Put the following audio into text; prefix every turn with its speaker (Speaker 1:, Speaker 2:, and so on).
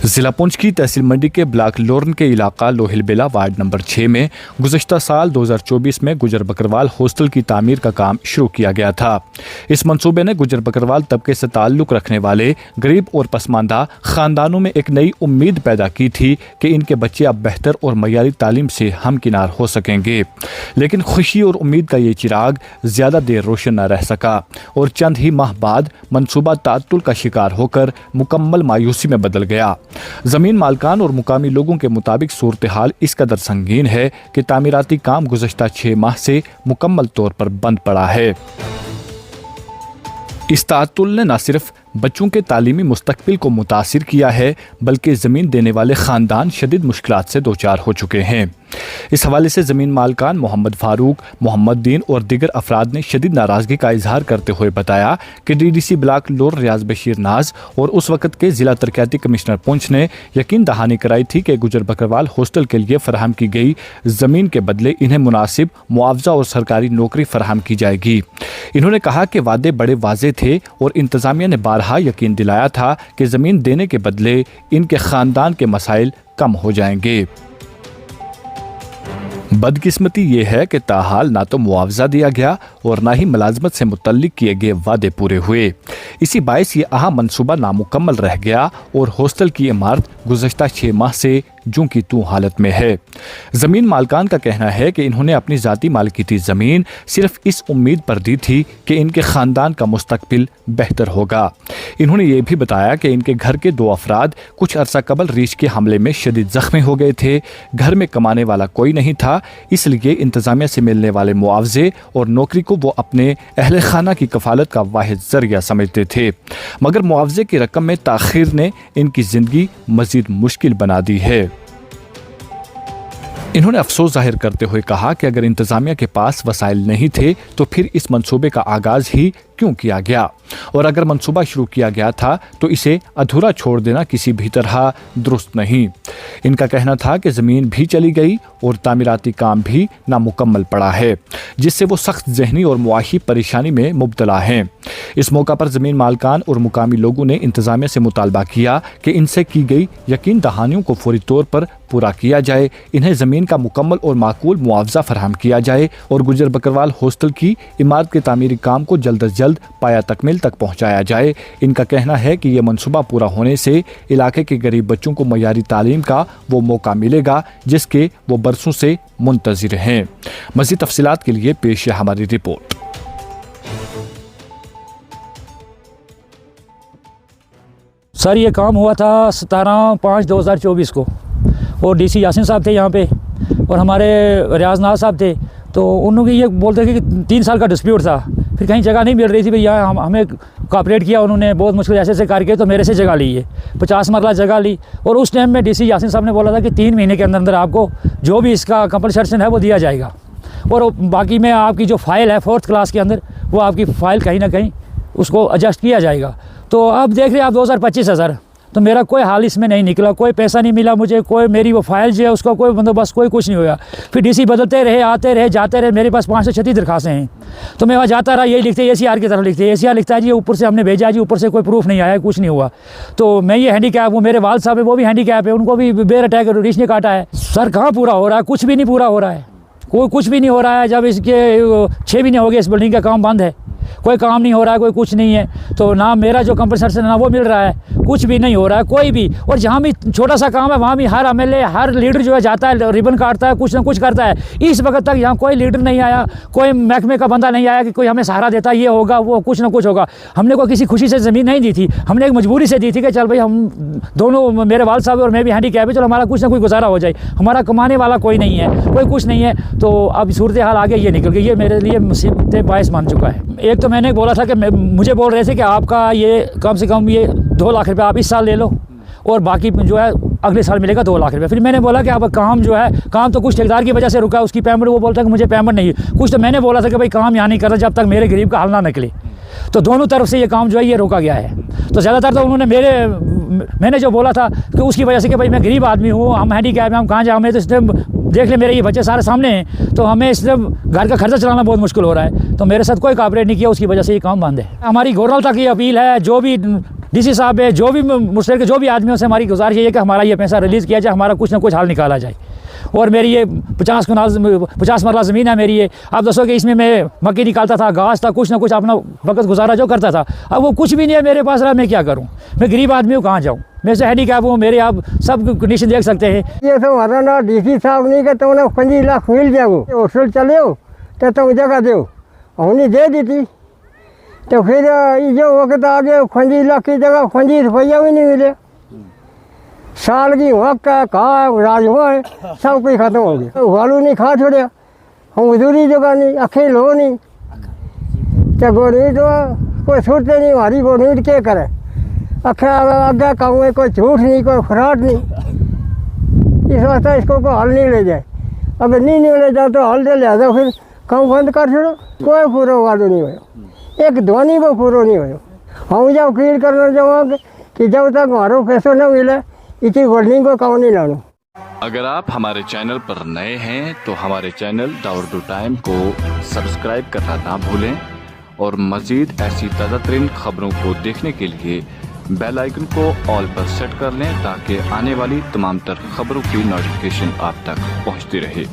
Speaker 1: जिला पुंछ की तहसील मंडी के ब्लॉक लोरन के इलाका लोहिलबेला वार्ड नंबर 6 में गुज़श्ता साल 2024 में गुजर बकरवाल हॉस्टल की तामीर का काम शुरू किया गया था। इस मंसूबे ने गुजर बकरवाल तबके से ताल्लुक़ रखने वाले गरीब और पसमानदा ख़ानदानों में एक नई उम्मीद पैदा की थी कि इनके बच्चे अब बेहतर और मयारी तालीम से हमकिनार हो सकेंगे। लेकिन खुशी और उम्मीद का ये चिराग ज़्यादा देर रोशन न रह सका और चंद ही माह बाद मंसूबा तातुल का शिकार होकर मुकम्मल मायूसी में बदल गया। ज़मीन मालकान और मुकामी लोगों के मुताबिक सूरत हाल इस कदर संगीन है कि तामीराती काम गुज़श्ता 6 माह से मुकम्मल तौर पर बंद पड़ा है। इस तातुल ने न सिर्फ बच्चों के तालीमी मुस्तकबिल को मुतासिर किया है बल्कि ज़मीन देने वाले ख़ानदान शदीद मुश्किलात से दो चार हो चुके हैं। इस हवाले से ज़मीन मालकान मोहम्मद फारूक, मोहम्मद दीन और दीगर अफराद ने शदीद नाराज़गी का इजहार करते हुए बताया कि DDC ब्लॉक लोर रियाज बशीर नाज और उस वक़्त के ज़िला तरक्याती कमिश्नर पुंछ ने यकीन दहानी कराई थी कि गुजर बकरवाल हॉस्टल के लिए फराहम की गई ज़मीन के बदले इन्हें मुनासिब मुआवजा और सरकारी नौकरी फराहम की जाएगी। इन्होंने कहा कि वादे बड़े वाज़े थे और इंतज़ामिया ने बारहा यकीन दिलाया था कि ज़मीन देने के बदले इनके ख़ानदान के मसाइल कम हो जाएंगे। बदकिस्मती ये है कि ताहाल ना तो मुआवजा दिया गया और ना ही मुलाजमत से मुतल्लिक किए गए वादे पूरे हुए। इसी बायस ये अहम मंसूबा नामुकम्मल रह गया और हॉस्टल की इमारत गुज़श्ता 6 माह से जूं की तूं हालत में है। ज़मीन मालकान का कहना है कि इन्होंने अपनी ज़ाती मालकीती ज़मीन सिर्फ इस उम्मीद पर दी थी कि इनके ख़ानदान का मुस्तकबिल बेहतर होगा। इन्होंने ये भी बताया कि इनके घर के 2 अफराद कुछ अरसा कबल रीछ के हमले में शदीद ज़ख्मी हो गए थे। घर में कमाने वाला कोई नहीं था, इसलिए इंतज़ामिया से मिलने वाले मुआवजे और नौकरी को वो अपने अहले खाना की कफालत का वाहिद ज़रिया समझते थे। मगर मुआवजे की रकम में ताख़ीर ने इनकी ज़िंदगी मज़ीद मुश्किल बना दी है। इन्होंने अफसोस जाहिर करते हुए कहा कि अगर इंतज़ामिया के पास वसाइल नहीं थे तो फिर इस मंसूबे का आगाज़ ही क्यों किया गया, और अगर मंसूबा शुरू किया गया था तो इसे अधूरा छोड़ देना किसी भी तरह दुरुस्त नहीं। इनका कहना था कि ज़मीन भी चली गई और तामीराती काम भी नामुकम्मल पड़ा है, जिससे वो सख्त जहनी और मुआशी परेशानी में मुब्तला हैं। इस मौका पर ज़मीन मालकान और मुकामी लोगों ने इंतज़ामिया से मुतालबा किया कि इनसे की गई यकीन दहानियों को फौरी तौर पर पूरा किया जाए, इन्हें ज़मीन का मुकम्मल और माकूल मुआवजा फराहम किया जाए और गुजर बकरवाल हॉस्टल की इमारत के तामीरी काम को जल्द अज जल्द पाया तकमील तक पहुँचाया जाए। इनका कहना है कि यह मनसूबा पूरा होने से इलाके के गरीब बच्चों को मयारी तालीम का वो मौका मिलेगा जिसके वो बरसों से मुंतज़िर हैं। मज़ीद तफसीलात के लिए पेश है हमारी रिपोर्ट।
Speaker 2: सर ये काम हुआ था 17/5/2024 को और DC यासिन साहब थे यहाँ पे और हमारे रियाज नाज साहब थे। तो उन्होंने ये बोलते थे कि 3 साल का डिस्प्यूट था, फिर कहीं जगह नहीं मिल रही थी भैया। हमें कोऑपरेट किया उन्होंने, बहुत मुश्किल ऐसे करके तो मेरे से जगह ली है, 50 मरला जगह ली। और उस टाइम में DC यासिन साहब ने बोला था कि 3 महीने के अंदर अंदर आपको जो भी इसका कंपनसेशन है वो दिया जाएगा और बाकी में आपकी जो फाइल है 4th क्लास के अंदर वो आपकी फ़ाइल कहीं ना कहीं उसको एडजस्ट किया जाएगा। तो अब देख रहे हैं आप 2025 है सर, तो मेरा कोई हाल इसमें नहीं निकला, कोई पैसा नहीं मिला मुझे, कोई मेरी वो फाइल जो है उसका कोई बंदोबस्त कोई कुछ नहीं हुआ। फिर DC बदलते रहे, आते रहे, जाते रहे, मेरे पास 536 दरखास्तें हैं। तो मैं वहाँ जाता रहा, यही लिखते ACR की तरफ लिखते, ACR लिखता है जी ऊपर से हमने भेजा जी, ऊपर से कोई प्रूफ नहीं आया, कुछ नहीं हुआ। तो मैं ये हैंडीकैप, वो मेरे वाल साहब है वो भी हैंडीकैप है, उनको भी बेर अटैक रीछ ने काटा है। सर कहाँ पूरा हो रहा है, कुछ भी नहीं पूरा हो रहा है, कोई कुछ भी नहीं हो रहा है। जब इसके 6 महीने हो गए इस बिल्डिंग का काम बंद है, कोई काम नहीं हो रहा है, कोई कुछ नहीं है। तो ना मेरा जो कंपनसेशन है ना वो मिल रहा है, कुछ भी नहीं हो रहा है कोई भी। और जहाँ भी छोटा सा काम है वहाँ भी हर MLA हर लीडर जो है जाता है, रिबन काटता है, कुछ ना कुछ करता है। इस वक्त तक यहाँ कोई लीडर नहीं आया, कोई महकमे का बंदा नहीं आया कि कोई हमें सहारा देता, ये होगा वो कुछ ना कुछ होगा। हमने कोई किसी खुशी से ज़मीन नहीं दी थी, हमने एक मजबूरी से दी थी कि चल भाई हम दोनों, मेरे वाल साहब और मैं भी हैंडीकैप है, चलो हमारा कुछ ना कुछ गुजारा हो जाए, हमारा कमाने वाला कोई नहीं है, कोई कुछ नहीं है। तो अब सूरत हाल आगे ये निकल गई, ये मेरे लिए मुसीबत बायस मान चुका है। एक तो मैंने बोला था कि मुझे बोल रहे थे कि आपका ये कम से कम ये 2 लाख रुपये आप इस साल ले लो और बाकी जो है अगले साल मिलेगा 2 लाख रुपये। फिर मैंने बोला कि अब काम जो है, काम तो कुछ ठेकेदार की वजह से रुका, उसकी पेमेंट वो बोलता है कि मुझे पेमेंट नहीं है। कुछ तो मैंने बोला था कि भाई काम यहाँ नहीं कर रहा जब तक मेरे गरीब का हल ना निकले। तो दोनों तरफ से ये काम जो है ये रोका गया है। तो ज़्यादातर तो उन्होंने मैंने जो बोला था कि उसकी वजह से कि भाई मैं गरीब आदमी हूँ, हम हैंडीकैप हैं, हम कहाँ जाए, हमें तो इस टाइम देख ले मेरे ये बच्चे सारे सामने हैं, तो हमें इस टाइम घर का खर्चा चलाना बहुत मुश्किल हो रहा है। तो मेरे साथ कोई कोऑपरेट नहीं किया, उसकी वजह से ये काम बंद है। हमारी गवर्नर तक ये अपील है, जो भी डीसी साहब है, जो भी मुश्तरक जो भी आदमियों से हमारी गुजारिश है कि हमारा ये पैसा रिलीज़ किया जाए, हमारा कुछ ना कुछ हल निकाला जाए। और मेरी ये 50 मरला ज़मीन है मेरी ये। आप दसो कि इसमें मैं मक्की निकालता था, घास था, कुछ ना कुछ अपना वक्त गुजारा जो करता था। अब वो कुछ भी नहीं है मेरे पास रहा, मैं क्या करूँ? मैं गरीब आदमी हूँ, कहाँ जाऊँ? मैं से हैंडीकैप हूँ, मेरे आप सब कंडीशन देख सकते हैं।
Speaker 3: ये तो हमारा ना डीसी साहब नहीं कहते उन्हें 25 लाख मिल जाओ, होटल चले हो तो तुम जगह दो, हमने दे दी थी। तो फिर जो वक्त आ गया 25 लाख की जगह 25 रुपया भी नहीं मिले। साल की वक्त है, कहा राज हुआ है, सब कुछ खत्म हो गया। वालू नहीं खा छोड़िया, हम मजदूरी जगह नहीं, अखे लो नहीं। तो गवर्नमेंट कोई सोचते नहीं, हमारी गवर्नमेंट क्या करे? अखे आगे कहूँ है, कोई झूठ नहीं, कोई फराट नहीं। इस वास्ते इसको कोई हल नहीं ले जाए। अगर नहीं ले जाए तो हल दे लिया, फिर काम बंद कर छोड़ो। कोई पूरा वादो नहीं हो, एक ध्वनि को पूरा नहीं हो। हम जब अपील करना चाहूँगा कि जब तक हमारा पैसा न मिले इसी होल्डिंग को काम नहीं लाना।
Speaker 1: अगर आप हमारे चैनल पर नए हैं तो हमारे चैनल दाऊद टाइम को सब्सक्राइब करना ना भूलें और मज़ीद ऐसी ताज़ा तरीन खबरों को देखने के लिए बेल आइकन को ऑल पर सेट कर लें ताकि आने वाली तमाम तर खबरों की नोटिफिकेशन आप तक पहुंचती रहे।